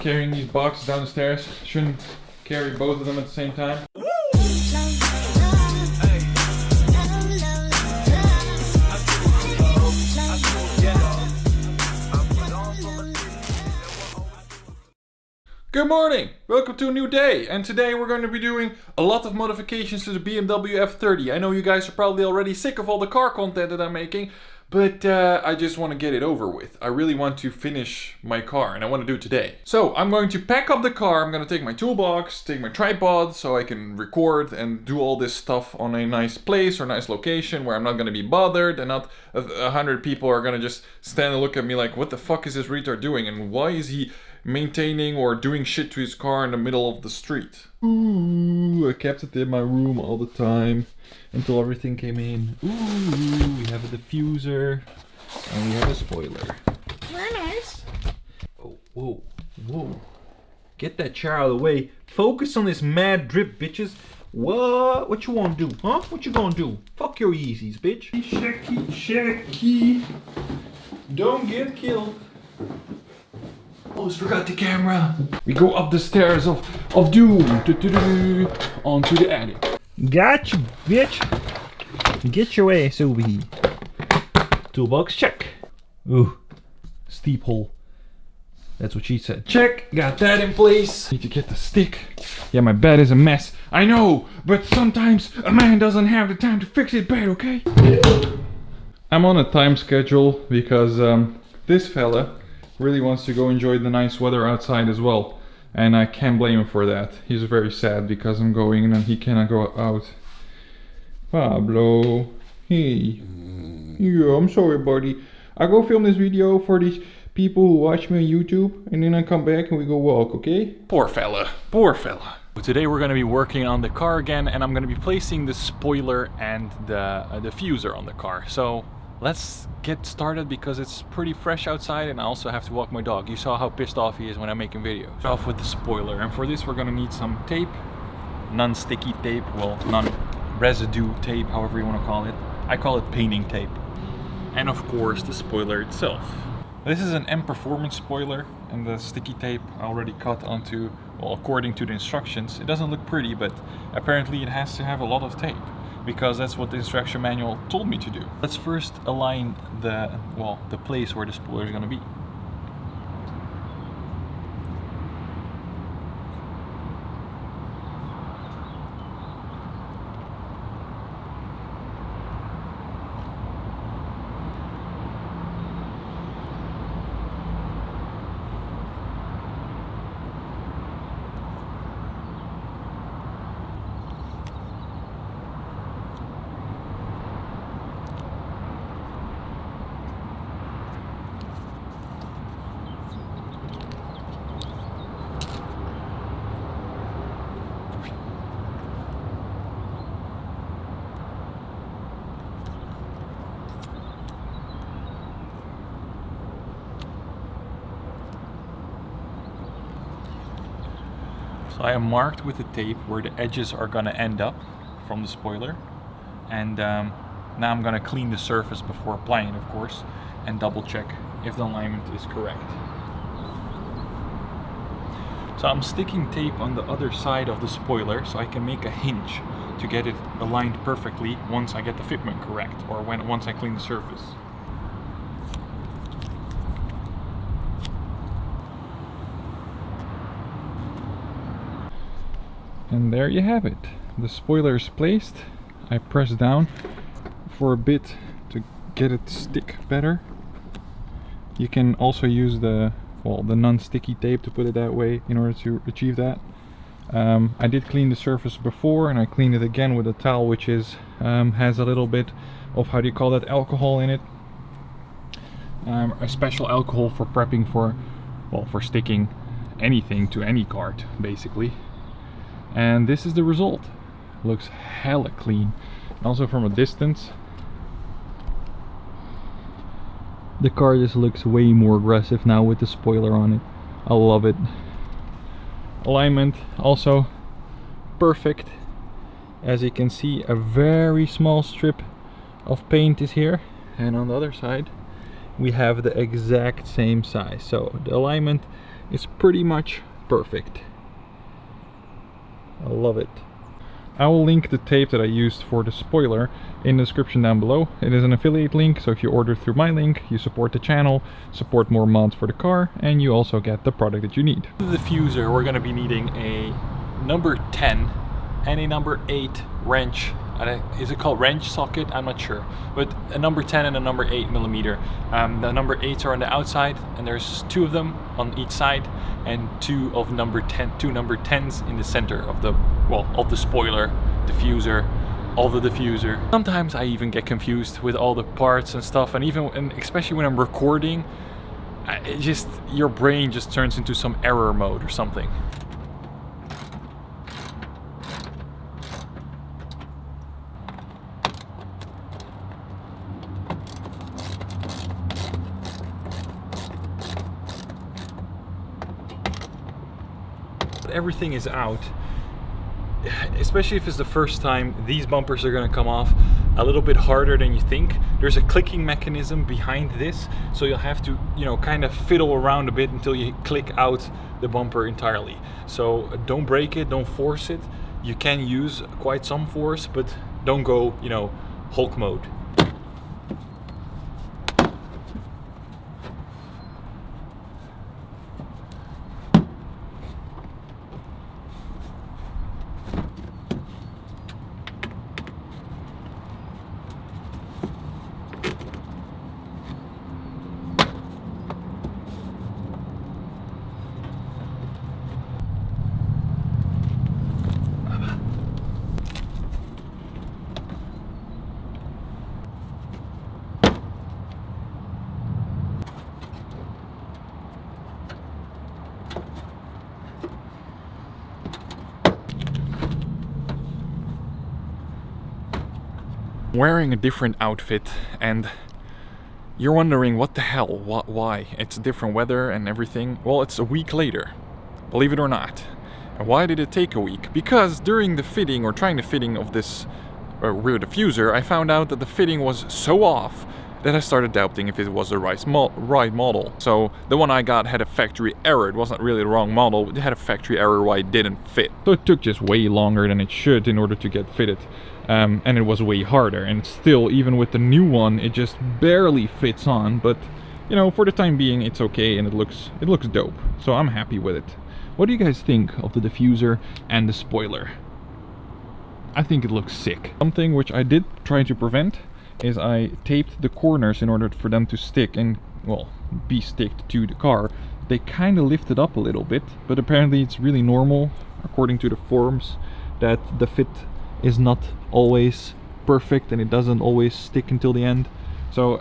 carrying these boxes down the stairs. Shouldn't carry both of them at the same time. Good morning! Welcome to a new day, and today we're going to be doing a lot of modifications to the BMW F30. I know you guys are probably already sick of all the car content that I'm making, but I just want to get it over with. I really want to finish my car, and I want to do it today. So I'm going to pack up the car. I'm going to take my toolbox, take my tripod, so I can record and do all this stuff on a nice place or nice location where I'm not going to be bothered, and not 100 people are going to just stand and look at me like, what the fuck is this retard doing, and why is he maintaining or doing shit to his car in the middle of the street. Ooh, I kept it in my room all the time until everything came in. Ooh, we have a diffuser and we have a spoiler. Very nice. Oh, whoa, whoa. Get that chair out of the way. Focus on this mad drip, bitches. What you wanna do, huh? What you gonna do? Fuck your Yeezys, bitch. Shaky. Don't get killed. Almost forgot the camera. We go up the stairs of doom onto the attic. Gotcha, bitch. Get your ass over here. Toolbox check. Ooh, steep hole. That's what she said. Check, got that in place. Need to get the stick. Yeah, my bed is a mess. I know, but sometimes a man doesn't have the time to fix his bed, okay? I'm on a time schedule because this fella really wants to go enjoy the nice weather outside as well, and I can't blame him for that. He's very sad because I'm going and he cannot go out. Pablo, hey. Yeah, I'm sorry, buddy. I go film this video for these people who watch me on YouTube, and then I come back and we go walk, okay? Poor fella, poor fella. Today we're going to be working on the car again, and I'm going to be placing the spoiler and the diffuser on the car. So let's get started because it's pretty fresh outside, and I also have to walk my dog. You saw how pissed off he is when I'm making videos. Start off with the spoiler, and for this we're gonna need some tape, non-sticky tape, well, non-residue tape, however you want to call it. I call it painting tape. And of course the spoiler itself. This is an M Performance spoiler, and the sticky tape I already cut onto, well, according to the instructions. It doesn't look pretty, but apparently it has to have a lot of tape, because that's what the instruction manual told me to do. Let's first align the place where the spoiler is going to be. So I am marked with the tape where the edges are gonna end up from the spoiler, and now I'm gonna clean the surface before applying it, of course, and double check if the alignment is correct. So I'm sticking tape on the other side of the spoiler so I can make a hinge to get it aligned perfectly once I get the fitment correct, or once I clean the surface. And there you have it. The spoiler is placed. I press down for a bit to get it stick better. You can also use the non-sticky tape to put it that way in order to achieve that. I did clean the surface before, and I cleaned it again with a towel, which is has a little bit of, how do you call that, alcohol in it. A special alcohol for prepping for sticking anything to any card, basically. And this is the result. Looks hella clean. Also from a distance, the car just looks way more aggressive now with the spoiler on it. I love it. Alignment also perfect. As you can see, a very small strip of paint is here, and on the other side we have the exact same size. So the alignment is pretty much perfect. I love it. I will link the tape that I used for the spoiler in the description down below. It is an affiliate link, so if you order through my link, you support the channel, support more mods for the car, and you also get the product that you need. The diffuser, we're going to be needing a number 10 and a number 8 wrench. Is it called wrench socket? I'm not sure. But a number 10 and a number 8 millimeter. The number 8s are on the outside, and there's 2 of them on each side, and 2 number 10s in the center of the, well, of the spoiler, diffuser, of the diffuser. Sometimes I even get confused with all the parts and stuff, and especially when I'm recording, your brain just turns into some error mode or something. Everything is out, especially if it's the first time. These bumpers are going to come off a little bit harder than you think. There's a clicking mechanism behind this, so you'll have to, you know, kind of fiddle around a bit until you click out the bumper entirely. So don't break it, don't force it. You can use quite some force, but don't go, you know, Hulk mode. Wearing a different outfit, and you're wondering what the hell, why? It's different weather and everything. Well, it's a week later, believe it or not. And why did it take a week? Because during the fitting, or trying the fitting of this rear diffuser, I found out that the fitting was so off that I started doubting if it was the right model. So the one I got had a factory error. It wasn't really the wrong model, it had a factory error why it didn't fit. So it took just way longer than it should in order to get fitted. And it was way harder, and still, even with the new one, it just barely fits on. But you know, for the time being, it's okay, and it looks dope. So I'm happy with it. What do you guys think of the diffuser and the spoiler? I think it looks sick. Something which I did try to prevent is I taped the corners in order for them to stick and, well, be sticked to the car. They kind of lifted up a little bit, but apparently it's really normal, according to the forums, that the fit is not always perfect and it doesn't always stick until the end. So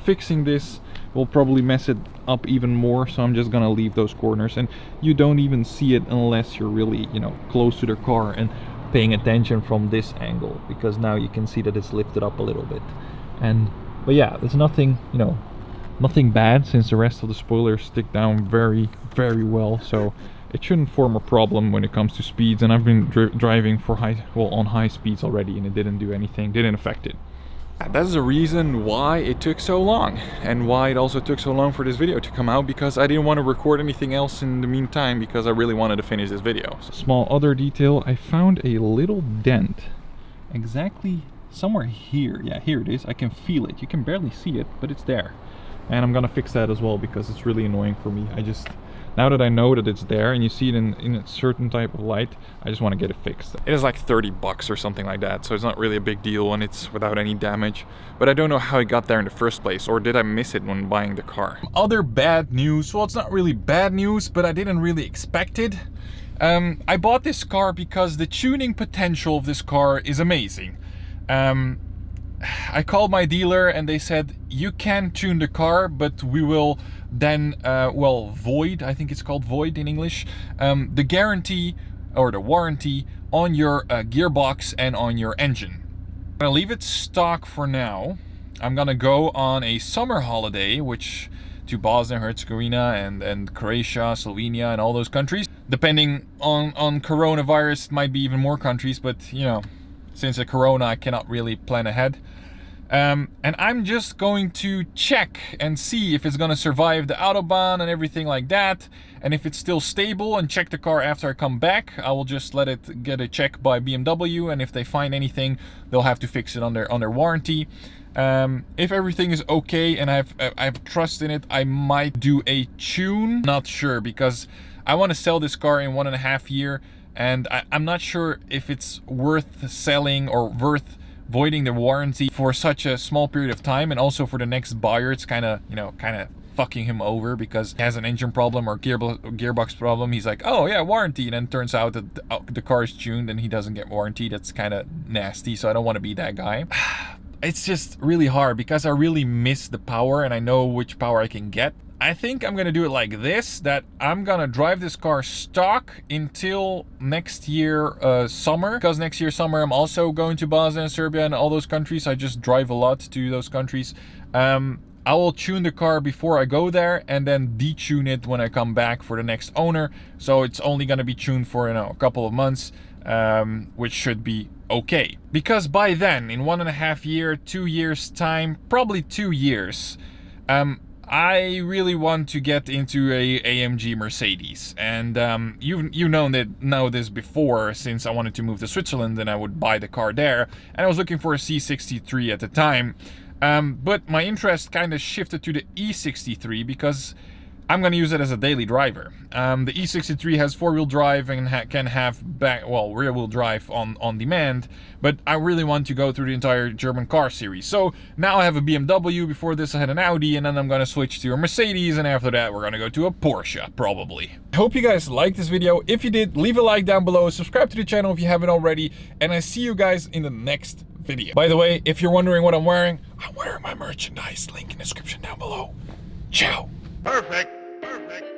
fixing this will probably mess it up even more, so I'm just gonna leave those corners, and you don't even see it unless you're really, you know, close to the car and paying attention from this angle, because now you can see that it's lifted up a little bit. But yeah, there's nothing, you know, nothing bad, since the rest of the spoilers stick down very, very well, so it shouldn't form a problem when it comes to speeds. And I've been driving for on high speeds already, and it didn't do anything, didn't affect it. That's the reason why it took so long, and why it also took so long for this video to come out, because I didn't want to record anything else in the meantime, because I really wanted to finish this video. Small other detail, I found a little dent exactly somewhere here. Yeah, here it is. I can feel it. You can barely see it, but it's there. And I'm gonna fix that as well, because it's really annoying for me. Now that I know that it's there and you see it in a certain type of light, I just want to get it fixed. It is like 30 bucks or something like that, so it's not really a big deal, and it's without any damage. But I don't know how it got there in the first place, or did I miss it when buying the car? Other bad news, well, it's not really bad news, but I didn't really expect it. I bought this car because the tuning potential of this car is amazing. I called my dealer and they said, you can tune the car, but we will then, well, void, I think it's called void in English, the guarantee or the warranty on your gearbox and on your engine. I'm gonna leave it stock for now. I'm gonna go on a summer holiday, which to Bosnia, Herzegovina and Croatia, Slovenia and all those countries. Depending on coronavirus, it might be even more countries, but you know, since the corona, I cannot really plan ahead. And I'm just going to check and see if it's gonna survive the Autobahn and everything like that. and if it's still stable and check the car after I come back, I will just let it get a check by BMW, and if they find anything, they'll have to fix it under warranty. If everything is okay and I have trust in it, I might do a tune. Not sure, because I want to sell this car in 1.5 years, and I'm not sure if it's worth selling or worth voiding the warranty for such a small period of time. And also for the next buyer, it's kind of, you know, kind of fucking him over because he has an engine problem or gearbox problem. He's like, oh yeah, warranty, and then turns out that the car is tuned and he doesn't get warranty. That's kind of nasty, so I don't want to be that guy. It's just really hard because I really miss the power and I know which power I can get. I think I'm gonna do it like this, that I'm gonna drive this car stock until next year summer, because next year summer I'm also going to Bosnia and Serbia and all those countries. I just drive a lot to those countries. I will tune the car before I go there and then detune it when I come back for the next owner. So it's only gonna be tuned for, you know, a couple of months, which should be okay. Because by then, in 1.5 years, 2 years time, probably 2 years, I really want to get into a AMG Mercedes. And you know this before, since I wanted to move to Switzerland and I would buy the car there. And I was looking for a C63 at the time. But my interest kind of shifted to the E63 because I'm going to use it as a daily driver. The E63 has 4-wheel drive and can have rear-wheel drive on demand, but I really want to go through the entire German car series. So now I have a BMW, before this I had an Audi, and then I'm going to switch to a Mercedes, and after that we're going to go to a Porsche, probably. I hope you guys liked this video. If you did, leave a like down below, subscribe to the channel if you haven't already, and I see you guys in the next video. By the way, if you're wondering what I'm wearing my merchandise, link in the description down below. Ciao. Perfect. Perfect.